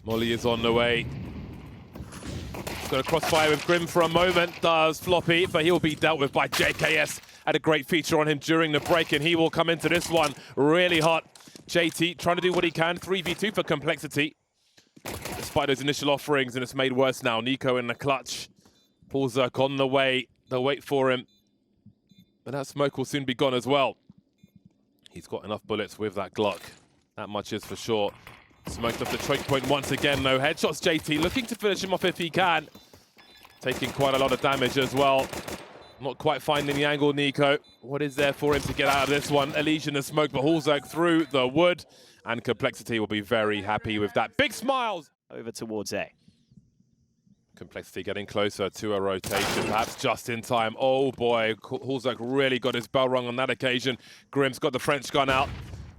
Molly is on the way. Got a crossfire with Grim for a moment, does Floppy, but he'll be dealt with by JKS. Had a great feature on him during the break, and he will come into this one really hot. JT trying to do what he can, 3v2 for Complexity. Despite those initial offerings, and it's made worse now. NiKo in the clutch. Polzerk on the way. They'll wait for him. But that smoke will soon be gone as well. He's got enough bullets with that Glock. That much is for sure. Smoked off the choke point once again, no headshots. JT looking to finish him off if he can. Taking quite a lot of damage as well. Not quite finding the angle, NiKo. What is there for him to get out of this one? Elysian the smoke, but Polzerk through the wood. And Complexity will be very happy with that. Big smiles! Over towards A. Complexity getting closer to a rotation, perhaps just in time. Oh boy, Polzerk really got his bell rung on that occasion. Grim's got the French gun out,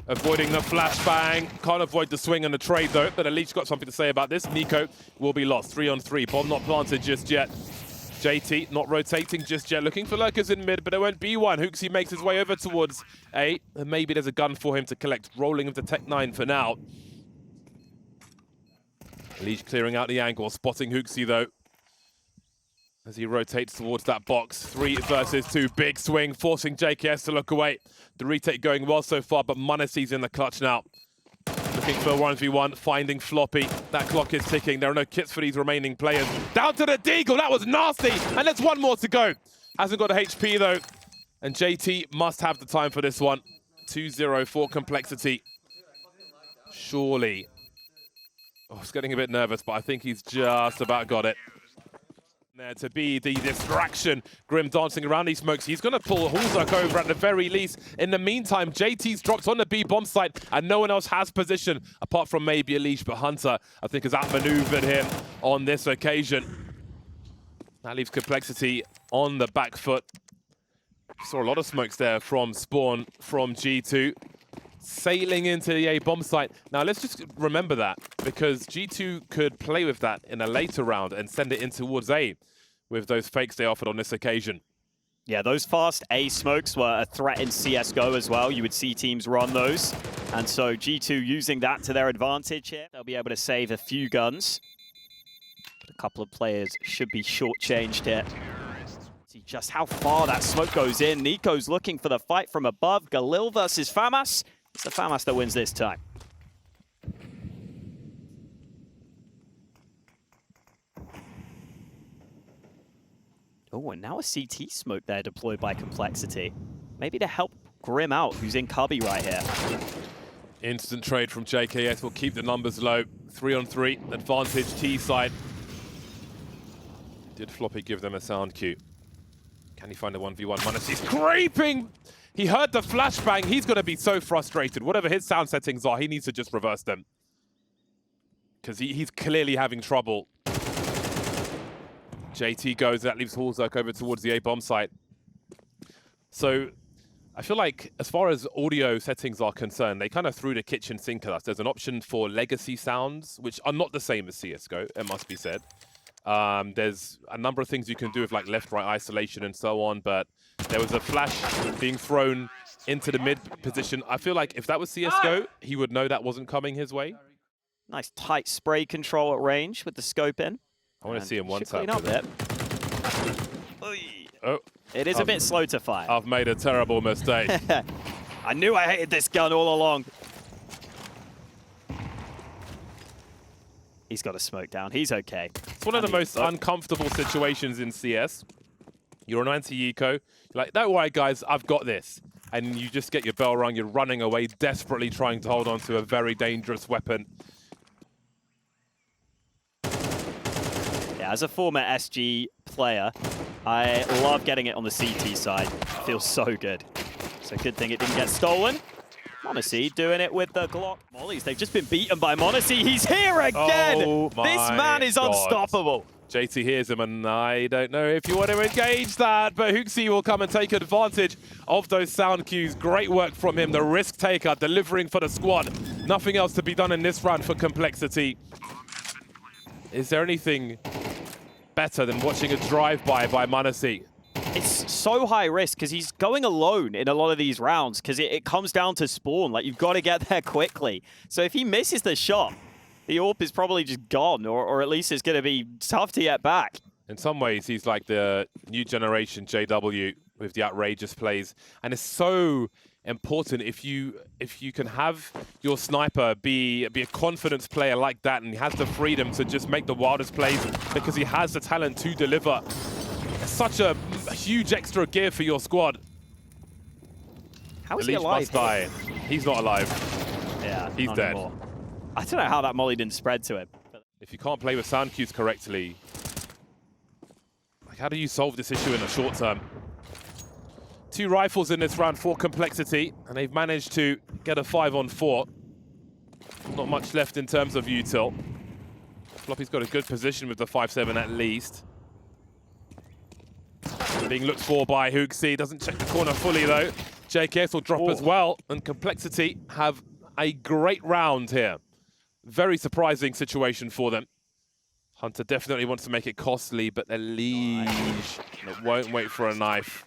avoiding the flashbang. Can't avoid the swing and the trade though, but at least got something to say about this. NiKo will be lost, 3 on 3. Bomb not planted just yet. JT not rotating just yet, looking for lurkers in mid, but there won't be one. Hooksy makes his way over towards A, and maybe there's a gun for him to collect. Rolling of the Tech 9 for now. Leach clearing out the angle, spotting Hooksy though. As he rotates towards that box. 3 versus 2, big swing, forcing JKS to look away. The retake going well so far, but Munacy's in the clutch now. Looking for 1v1, finding Floppy. That clock is ticking. There are no kits for these remaining players. Down to the Deagle, that was nasty! And there's one more to go. Hasn't got a HP though. And JT must have the time for this one. 2-0 for Complexity. Surely. Oh, I was getting a bit nervous, but I think he's just about got it. There to be the distraction. Grim dancing around these smokes. He's going to pull Polzerk over at the very least. In the meantime, JT's dropped on the B bomb site, and no one else has position, apart from maybe Elish, but Hunter, I think, has outmaneuvered him on this occasion. That leaves Complexity on the back foot. Saw a lot of smokes there from Spawn, from G2. Sailing into the A bomb site. Now let's just remember that, because G2 could play with that in a later round and send it in towards A with those fakes they offered on this occasion. Yeah, those fast A smokes were a threat in CSGO as well. You would see teams run those. And so G2 using that to their advantage here. They'll be able to save a few guns. But a couple of players should be shortchanged here. See just how far that smoke goes in. NiKo's looking for the fight from above. Galil versus Famas. It's the Famas that wins this time. Oh, and now a CT smoke there deployed by Complexity. Maybe to help Grim out, who's in cubby right here. Instant trade from JKS will keep the numbers low. 3 on 3, advantage T side. Did Floppy give them a sound cue? Can he find a 1v1? Munacy's creeping! He heard the flashbang. He's going to be so frustrated. Whatever his sound settings are, he needs to just reverse them. Because he's clearly having trouble. JT goes, that leaves Polzerk over towards the A bomb site. So I feel like as far as audio settings are concerned, they kind of threw the kitchen sink at us. There's an option for legacy sounds, which are not the same as CSGO, it must be said. There's a number of things you can do with like left-right isolation and so on, but there was a flash being thrown into the mid position. I feel like if that was CSGO, he would know that wasn't coming his way. Nice tight spray control at range with the scope in. I want to see him one tap. Oh, it is a bit slow to fire. I've made a terrible mistake. I knew I hated this gun all along. He's got a smoke down. He's okay. It's one of the most uncomfortable situations in CS. You're an anti-eco. You're like, don't worry, guys, I've got this. And you just get your bell rung. You're running away, desperately trying to hold on to a very dangerous weapon. Yeah, as a former SG player, I love getting it on the CT side. It feels so good. So good thing it didn't get stolen. Munacy doing it with the Glock. Mollies, they've just been beaten by Munacy. He's here again! Oh this man is unstoppable. JT hears him, and I don't know if you want to engage that, but Hooksy will come and take advantage of those sound cues. Great work from him, the risk taker, delivering for the squad. Nothing else to be done in this round for Complexity. Is there anything better than watching a drive-by by Munacy? It's so high risk because he's going alone in a lot of these rounds because it comes down to spawn. Like, you've got to get there quickly. So if he misses the shot, the AWP is probably just gone, or at least it's going to be tough to get back. In some ways, he's like the new generation JW with the outrageous plays. And it's so important if you can have your sniper be a confidence player like that, and he has the freedom to just make the wildest plays because he has the talent to deliver. It's such a huge extra gear for your squad. How is he alive? Must die. He's not alive. Yeah, he's dead. Anymore. I don't know how that molly didn't spread to him. If you can't play with sound cues correctly, like, how do you solve this issue in the short term? 2 rifles in this round for complexity, and they've managed to get a 5-on-4. Not much left in terms of util. Floppy's got a good position with the 5-7 at least. Being looked for by Hooksy, doesn't check the corner fully though. JKS will drop as well, and complexity have a great round here. Very surprising situation for them. Hunter definitely wants to make it costly, but Elige won't wait for a knife.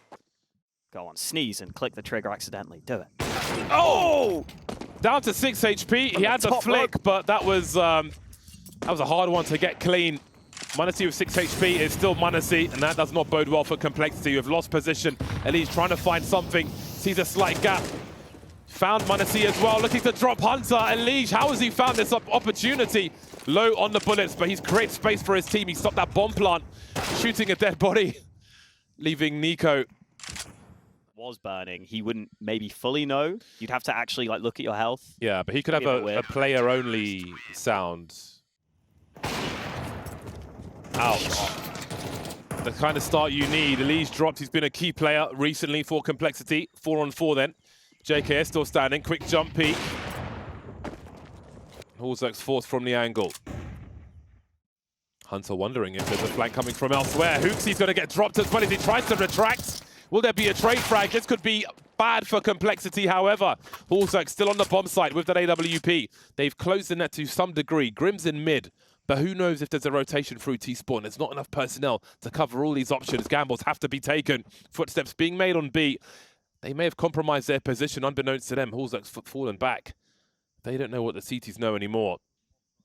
Go on, sneeze and click the trigger accidentally. Do it. Oh! Down to 6 HP. He had the flick, but that was a hard one to get clean. m0NESY with 6 HP is still m0NESY, and that does not bode well for complexity. We've lost position. Elige trying to find something. Sees a slight gap. Found m0NESY as well, looking to drop Hunter. Elige, how has he found this opportunity? Low on the bullets, but he's created space for his team. He stopped that bomb plant, shooting a dead body, leaving NiKo. Was burning, he wouldn't maybe fully know. You'd have to actually like look at your health. Yeah, but he could have a player-only sound. Ouch. The kind of start you need. Elige dropped. He's been a key player recently for complexity. 4-on-4 then. JKS still standing. Quick jump peek. Halzak's forced from the angle. Hunter wondering if there's a flank coming from elsewhere. Hooksy's going to get dropped as well as he tries to retract. Will there be a trade frag? This could be bad for complexity, however. Halzak still on the bomb site with that AWP. They've closed the net to some degree. Grim's in mid. But who knows if there's a rotation through T-spawn. There's not enough personnel to cover all these options. Gambles have to be taken. Footsteps being made on B. They may have compromised their position unbeknownst to them. Halzak's fallen back. They don't know what the CTs know anymore.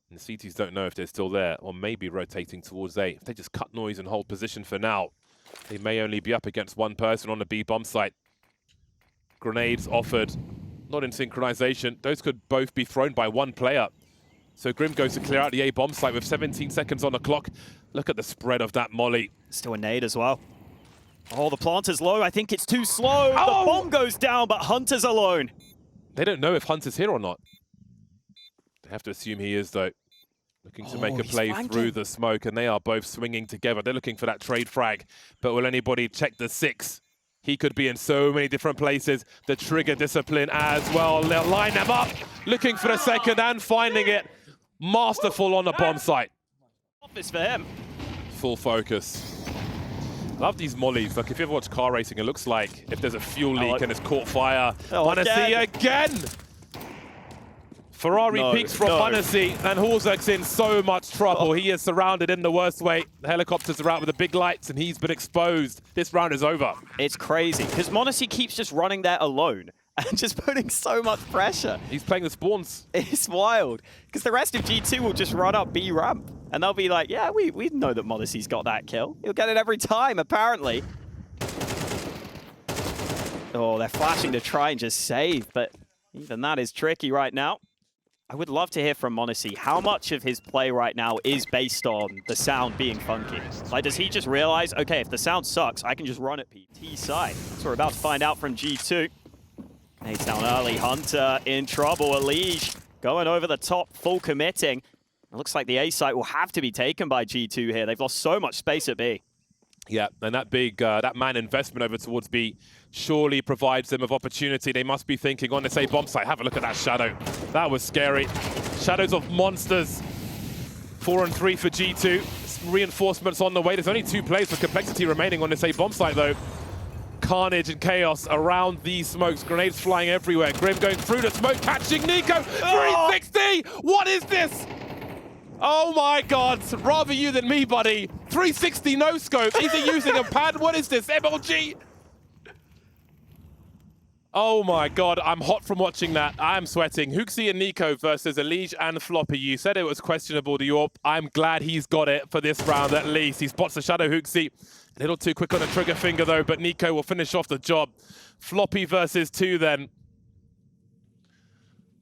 And the CTs don't know if they're still there or maybe rotating towards A. If they just cut noise and hold position for now, they may only be up against one person on the B bomb site. Grenades offered, not in synchronization. Those could both be thrown by one player. So Grim goes to clear out the A bomb site with 17 seconds on the clock. Look at the spread of that molly. Still a nade as well. Oh, the planter's low. I think it's too slow. Oh! The bomb goes down, but Hunter's alone. They don't know if Hunter's here or not. They have to assume he is, though. Looking to make a play through the smoke, and they are both swinging together. They're looking for that trade frag, but will anybody check the 6? He could be in so many different places. The trigger discipline as well. They'll line them up, looking for the second and finding it. Masterful on the bomb site. Office for him. Full focus. Love these mollies. Like, if you ever watch car racing, it looks like if there's a fuel leak and it's caught fire. m0NESY again! Ferrari peaks from m0NESY, and Halzak's in so much trouble. He is surrounded in the worst way. The helicopters are out with the big lights, and he's been exposed. This round is over. It's crazy, because m0NESY keeps just running there alone and just putting so much pressure. He's playing the spawns. It's wild, because the rest of G2 will just run up B ramp, and they'll be like, yeah, we know that m0NESY's got that kill. He'll get it every time, apparently. Oh, they're flashing to try and just save, but even that is tricky right now. I would love to hear from m0NESY how much of his play right now is based on the sound being funky. Like, does he just realize, okay, if the sound sucks, I can just run at PT side? So we're about to find out from G2. Nades down early, Hunter in trouble. Elige going over the top, full committing. It looks like the A site will have to be taken by G2 here. They've lost so much space at B. Yeah, and that big, that man investment over towards B surely provides them of opportunity. They must be thinking on this A bomb site. Have a look at that shadow. That was scary. Shadows of monsters. 4 and 3 for G2. Reinforcements on the way. There's only 2 players for complexity remaining on this A bomb site, though. Carnage and chaos around these smokes. Grenades flying everywhere. Grim going through the smoke, catching NiKo. 360! What is this? Oh my God, rather you than me, buddy. 360 no scope. Is he using a pad? What is this? MLG? Oh my God, I'm hot from watching that. I'm sweating. HooXi and NiKo versus Elige and Floppy. You said it was questionable, Dior. I'm glad he's got it for this round at least. He spots the shadow HooXi. A little too quick on the trigger finger though, but NiKo will finish off the job. Floppy versus 2 then.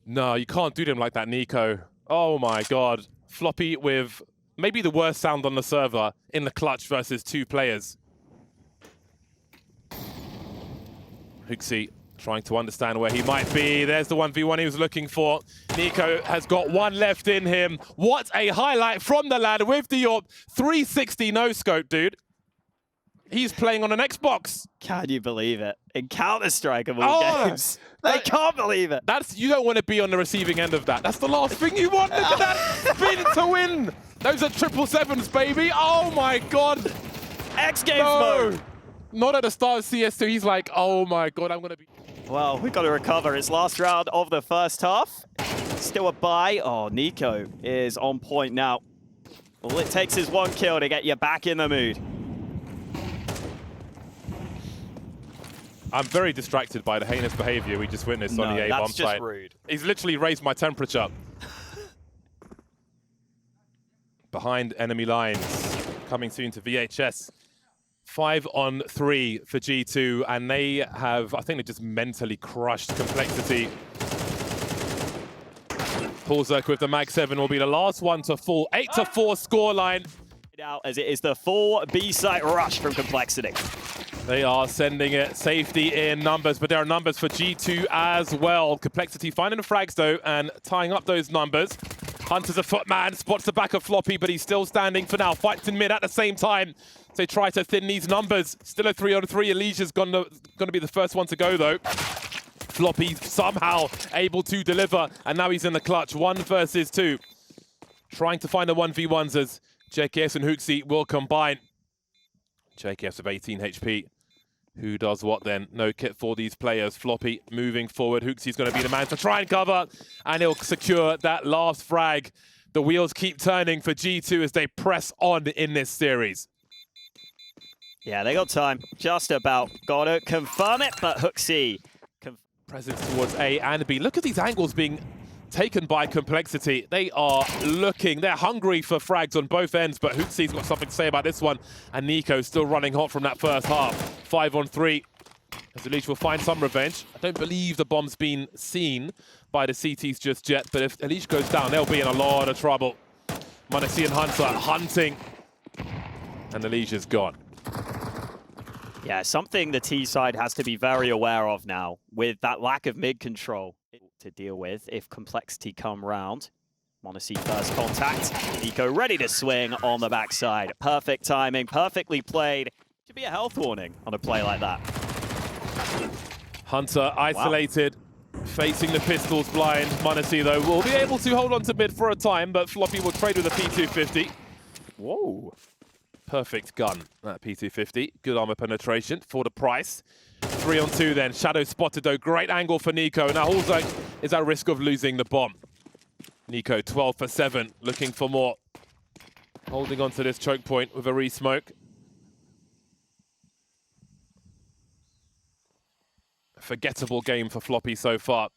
No, you can't do them like that, NiKo. Oh my God. Floppy with maybe the worst sound on the server in the clutch versus 2 players. HooXi trying to understand where he might be. There's the 1v1 he was looking for. NiKo has got 1 left in him. What a highlight from the lad with Dior. 360 no-scope, dude. He's playing on an Xbox. Can you believe it? In Counter-Strike of all games. They can't believe it. You don't want to be on the receiving end of that. That's the last thing you want. Look at that spin to win. Those are 777s, baby. Oh my God. X Games mode. Not at the start of CS2. He's like, oh my God, I'm going to be... Well, we've got to recover. It's last round of the first half. Still a bye. Oh, NiKo is on point now. All it takes is 1 kill to get you back in the mood. I'm very distracted by the heinous behavior we just witnessed on the A bomb site. That's just rude. He's literally raised my temperature. Behind enemy lines. Coming soon to VHS. 5 on 3 for G2, and they have, I think they just mentally crushed Complexity. Pulzerk with the Mag 7 will be the last one to fall. 8-4 scoreline. Out as it is the full B-site rush from Complexity. They are sending it safety in numbers, but there are numbers for G2 as well. Complexity finding the frags though and tying up those numbers. Hunter's a footman, spots the back of Floppy, but he's still standing for now. Fights in mid at the same time. They try to thin these numbers. Still a 3 on 3. Elige's going to be the first one to go though. Floppy somehow able to deliver, and now he's in the clutch. 1 versus 2. Trying to find the 1v1s as JKS and HooXi will combine. JKS with 18 HP. Who does what then? No kit for these players. Floppy moving forward. HooXi's going to be the man to try and cover, and he'll secure that last frag. The wheels keep turning for G2 as they press on in this series. Yeah, they got time. Just about got to confirm it, but HooXi. Presence towards A and B. Look at these angles being taken by Complexity. They are looking, they're hungry for frags on both ends, but HooXi's got something to say about this one. And NiKo still running hot from that first half. 5 on 3. As Elige will find some revenge. I don't believe the bomb's been seen by the CTs just yet, but if Elige goes down, they'll be in a lot of trouble. m0NESY and Hunter hunting. And Elige is gone. Yeah, something the T side has to be very aware of now with that lack of mid control to deal with if Complexity come round. m0NESY first contact. NiKo ready to swing on the backside. Perfect timing, perfectly played. Should be a health warning on a play like that. Hunter isolated, facing the pistols blind. m0NESY though will be able to hold on to mid for a time, but Floppy will trade with a P250. Whoa. Perfect gun, that P250. Good armor penetration for the price. 3 on 2 then. Shadow spotted though. Great angle for NiKo. Now Hallzerk is at risk of losing the bomb. NiKo 12 for 7, looking for more. Holding on to this choke point with a re-smoke. A forgettable game for Floppy so far.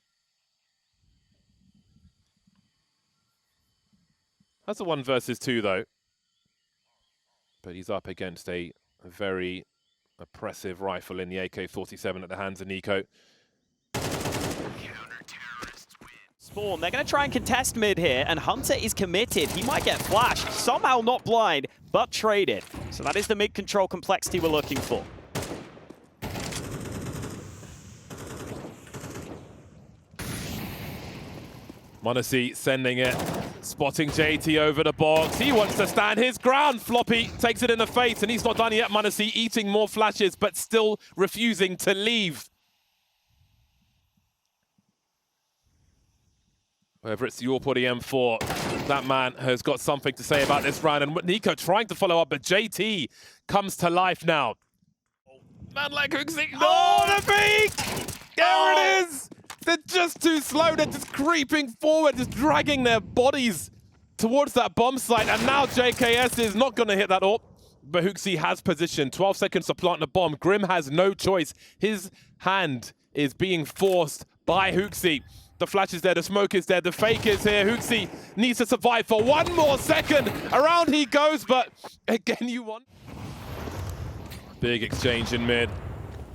That's a 1 versus 2 though. But he's up against a very oppressive rifle in the AK-47 at the hands of NiKo. Spawn, they're going to try and contest mid here, and Hunter is committed. He might get flashed, somehow not blind, but traded. So that is the mid control Complexity we're looking for. m0NESY sending it, spotting JT over the box. He wants to stand his ground. Floppy takes it in the face, and he's not done yet. m0NESY eating more flashes, but still refusing to leave. Whether it's the AWP or the M4, that man has got something to say about this round. And NiKo trying to follow up, but JT comes to life now. Man like HooXi. Oh, the peak! There it is! They're just too slow. They're just creeping forward, just dragging their bodies towards that bomb site. And now JKS is not going to hit that AWP. But HooXi has position. 12 seconds to plant the bomb. Grim has no choice. His hand is is being forced by Hooksy. The flash is there, the smoke is there, the fake is here. Hooksy needs to survive for one more second. Around he goes, but again, you want. Big exchange in mid.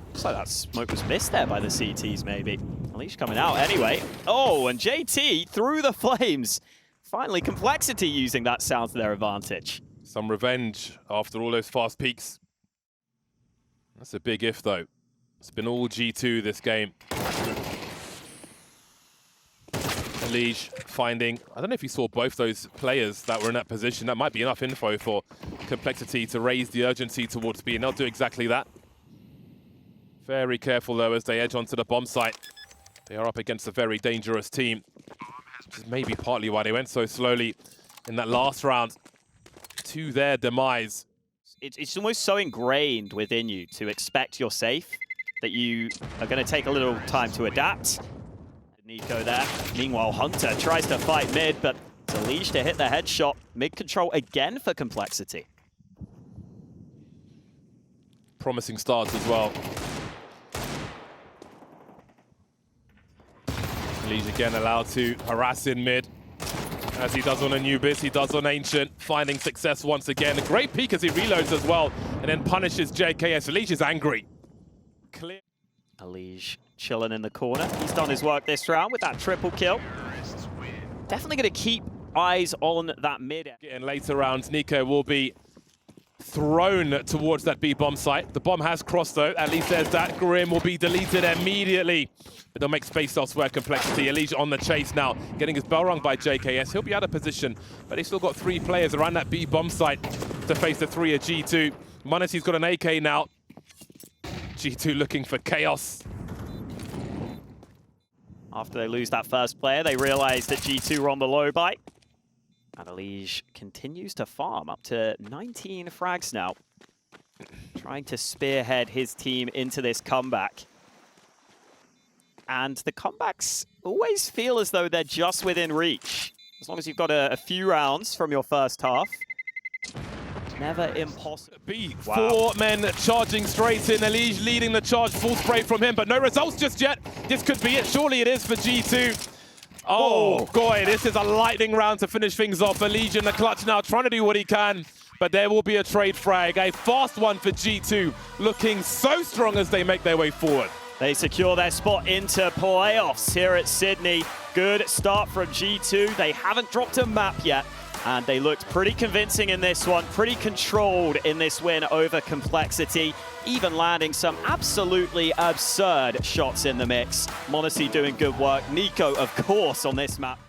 Looks like that smoke was missed there by the CTs, maybe. Unleash coming out anyway. Oh, and JT through the flames. Finally, Complexity using that sound to their advantage. Some revenge after all those fast peaks. That's a big if, though. It's been all G2 this game. Elige finding, I don't know if you saw both those players that were in that position. That might be enough info for Complexity to raise the urgency towards B, and they'll do exactly that. Very careful, though, as they edge onto the bomb site. They are up against a very dangerous team, which is maybe partly why they went so slowly in that last round to their demise. It's almost so ingrained within you to expect you're safe that you are going to take a little time to adapt. NiKo there. Meanwhile, Hunter tries to fight mid, but it's Elige to hit the headshot. Mid control again for Complexity. Promising starts as well. Elige again allowed to harass in mid, as he does on Anubis, he does on Ancient, finding success once again. A great peek as he reloads as well, and then punishes JKS. Elige is angry. Clear. Elige chilling in the corner. He's done his work this round with that triple kill. Definitely going to keep eyes on that mid. In later rounds, NiKo will be thrown towards that B bomb site. The bomb has crossed though, at least there's that. Grim will be deleted immediately. But they'll make space elsewhere. Complexity, Elige on the chase now, getting his bell rung by JKS. He'll be out of position, but they've still got 3 players around that B bomb site to face the 3 of G2. Monacy's got an AK now. G2 looking for chaos. After they lose that first player, they realize that G2 are on the low bite. And Elige continues to farm up to 19 frags now, trying to spearhead his team into this comeback. And the comebacks always feel as though they're just within reach. As long as you've got a few rounds from your first half. Never impossible. B, 4 men charging straight in. Elige leading the charge, full spray from him, but no results just yet. This could be it. Surely it is for G2. Oh, boy, this is a lightning round to finish things off. Elige in the clutch now, trying to do what he can, but there will be a trade frag. A fast one for G2, looking so strong as they make their way forward. They secure their spot into playoffs here at Sydney. Good start from G2. They haven't dropped a map yet, and they looked pretty convincing in this one, pretty controlled in this win over Complexity, even landing some absolutely absurd shots in the mix. Monacy doing good work. NiKo, of course, on this map.